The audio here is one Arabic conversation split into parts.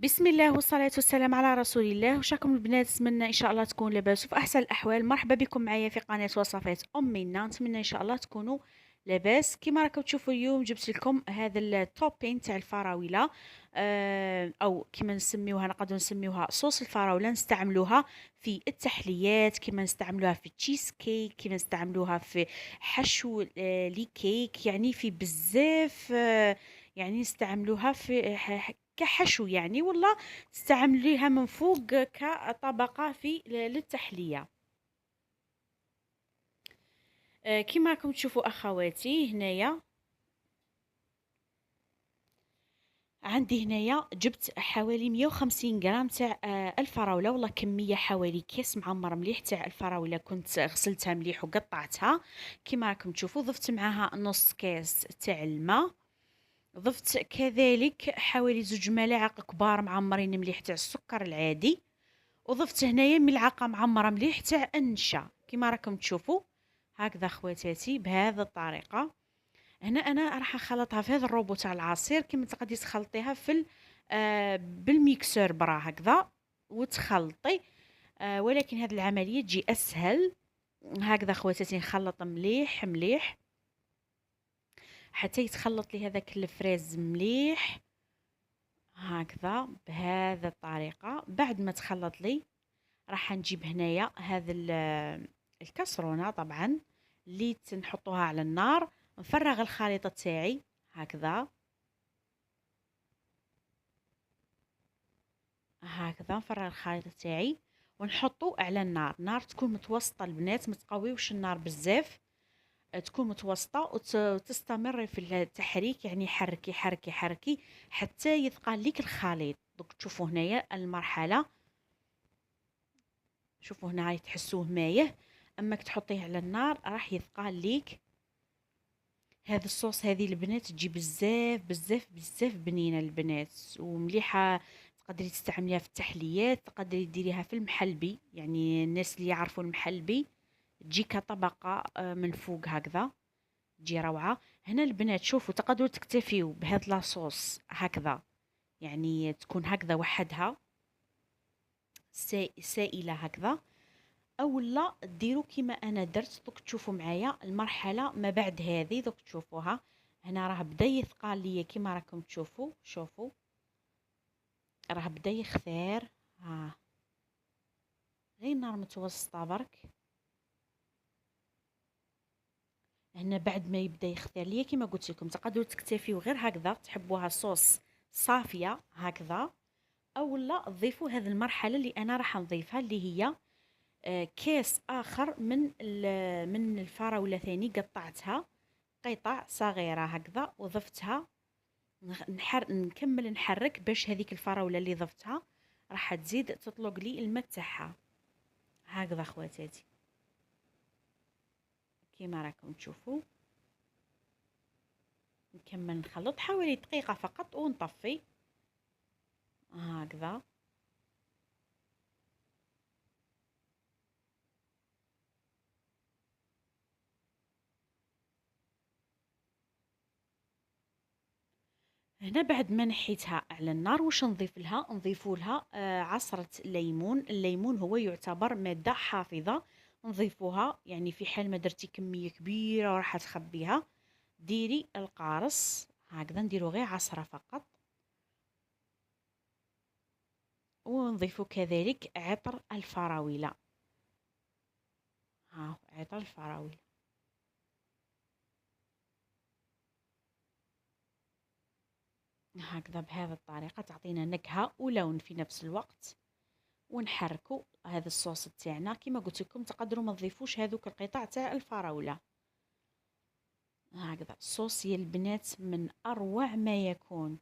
بسم الله والصلاة والسلام على رسول الله. وشكم البنات، نتمنى ان شاء الله تكونوا لاباس وفي احسن الاحوال. مرحبا بكم معايا في قناة وصفات منا. نتمنى ان شاء الله تكونوا لاباس. كما راكم تشوفوا اليوم جبت لكم هذا التوبين تاع الفراولة، او كما نسميوها، نقدر نسميوها صوص الفراولة. نستعملوها في التحليات، كما نستعملوها في تشيز كيك، كما نستعملوها في حشو لي كيك، يعني في بزاف. يعني نستعملوها في كحشو يعني، والله تستعمليها من فوق كطبقة في للتحلية. كما راكم تشوفوا أخواتي، هنايا عندي هنايا جبت حوالي 150 غرام تاع الفراولة. والله كمية حوالي كيس معمر مليح تاع الفراولة، كنت غسلتها مليح وقطعتها. كما راكم تشوفوا ضفت معاها نص كاس تاع الماء. ضفت كذلك حوالي 2 ملاعق كبار معمرين مليح تاع السكر العادي. وضفت هنايا ملعقة معمرة مليح تاع النشا. كما راكم تشوفوا هكذا خواتاتي بهذه الطريقة. هنا انا راح اخلطها في هذا الروبو تاع العصير. كما تقدري تخلطيها في بالميكسور برا هكذا وتخلطي. ولكن هذه العملية تجي اسهل. هكذا خواتاتي نخلط مليح مليح حتى يتخلط لي هذاك الفريز مليح. هكذا بهذه الطريقة. بعد ما تخلط لي راح نجيب هنايا هذا الكسرونة طبعا اللي تنحطوها على النار. نفرغ الخليط تاعي هكذا. هكذا نفرغ الخليط تاعي ونحطو على النار. نار تكون متوسطة البنات، ما تقويوش النار بزاف، تكون متوسطة وتستمر في التحريك. يعني حركي حركي حركي حتى يثقل ليك الخليط. دوك تشوفوا هنايا المرحلة، شوفوا هنا راهي تحسوه مايه. اما تحطيه على النار راح يثقل ليك هذا الصوص. هذه البنات تجي بزاف بزاف بزاف بنينه البنات ومليحه. تقدري تستعمليها في التحليات، تقدري ديريها في المحلبي، يعني الناس اللي يعرفوا المحلبي تجي كطبقه من فوق هكذا، تجي روعه. هنا البنات شوفوا تقدروا تكتفيوا بهذا لاصوص هكذا، يعني تكون هكذا وحدها سائله هكذا. او لا ديروا كيما انا درت. دوك تشوفوا معايا المرحله ما بعد هذه، دوك تشوفوها هنا راه بدا يثقل ليا. كيما راكم تشوفوا، شوفوا راه بدا يختار. ها غير نار متوسطه برك. هنا بعد ما يبدا يختار ليا كيما قلت لكم تقدروا تكتفيوا غير هكذا، تحبوها صوص صافيه هكذا. او لا تضيفوا هذه المرحله اللي انا راح نضيفها، اللي هي كاس اخر من الفراوله ثاني قطعتها قطع صغيرة هكذا وضفتها. نكمل نحرك باش هذيك الفراولة اللي ضفتها راح تزيد تطلق لي الماء تاعها هكذا خواتاتي. كيما راكم تشوفوا نكمل نخلط حوالي دقيقة فقط ونطفي هكذا. هنا بعد ما نحيتها على النار واش نضيف لها؟ نضيف لها عصرة ليمون. الليمون هو يعتبر مادة حافظة. نضيفوها يعني في حال ما درتي كمية كبيرة وراح تخبيها، ديري القارص هكذا، نديرو غير عصرة فقط. ونضيف كذلك عطر الفراولة. ها عطر الفراولة هكذا بهذه الطريقة تعطينا نكهة ولون في نفس الوقت. ونحركوا هذا الصوص تاعنا. كما قلت لكم تقدروا ما تضيفوش هذوك القطع تاع الفراولة. هكذا الصوص يا البنات من أروع ما يكون.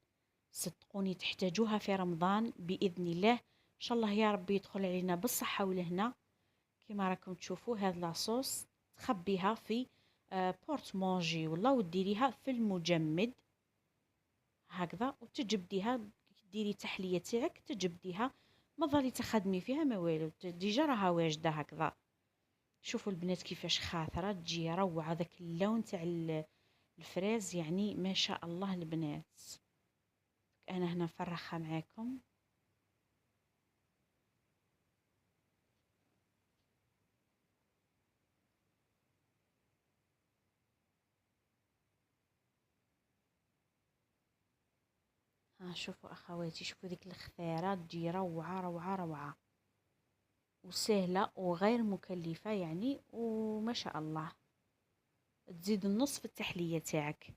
صدقوني تحتاجوها في رمضان بإذن الله. إن شاء الله يا ربي يدخل علينا بالصحة والهنا. كما راكم تشوفوا هذا لاصوص تخبيها في بورت مونجي والله، وديريها في المجمد هكذا وتجبديها. ديري تحلية تاعك تجبديها، ما ظلي تخدمي فيها ما والو، ديجا راها واجدة هكذا. شوفوا البنات كيفاش خاثرة، تجي روعة. ذاك اللون تاع الفريز يعني ما شاء الله البنات. انا هنا نفرخها معاكم. شوفوا اخواتي، شوفوا ديك الخثيره تجي روعه روعه روعه، وسهله وغير مكلفه يعني، وما شاء الله تزيد النص في التحليه تاعك.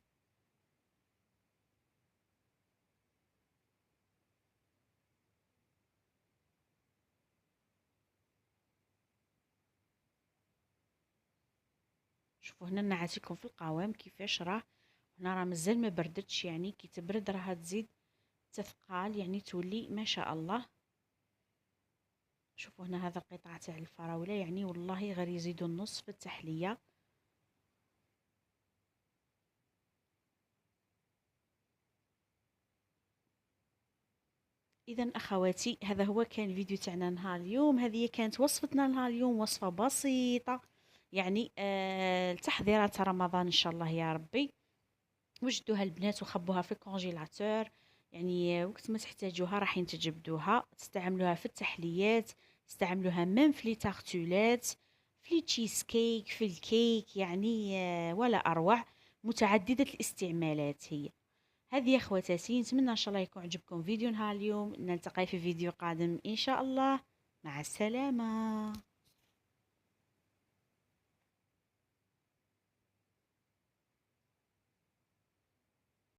شوفوا هنا نعاتيكم في القوام كيفاش راه. هنا راه مازال ما بردتش، يعني كي تبرد راها تزيد تثقال، يعني تولي ما شاء الله. شوفوا هنا هذا القطع تاع الفراولة، يعني والله غير يزيدوا النص في التحلية. إذا أخواتي هذا هو كان الفيديو تاعنا نهار اليوم. هذه كانت وصفتنا نهار اليوم، وصفة بسيطة يعني لتحضيرات رمضان إن شاء الله يا ربي. وجدوها البنات وخبوها في الكونجيلاتور، يعني وقت ما تحتاجوها راح تجبدوها، تستعملوها في التحليات، تستعملوها ميم في لي تارتولات، في لي تشيز كيك، في الكيك، يعني ولا أروع. متعددة الاستعمالات هي. هذه يا خواتاتي، نتمنى ان شاء الله يكون عجبكم فيديو نهار اليوم. نلتقي في فيديو قادم ان شاء الله. مع السلامة.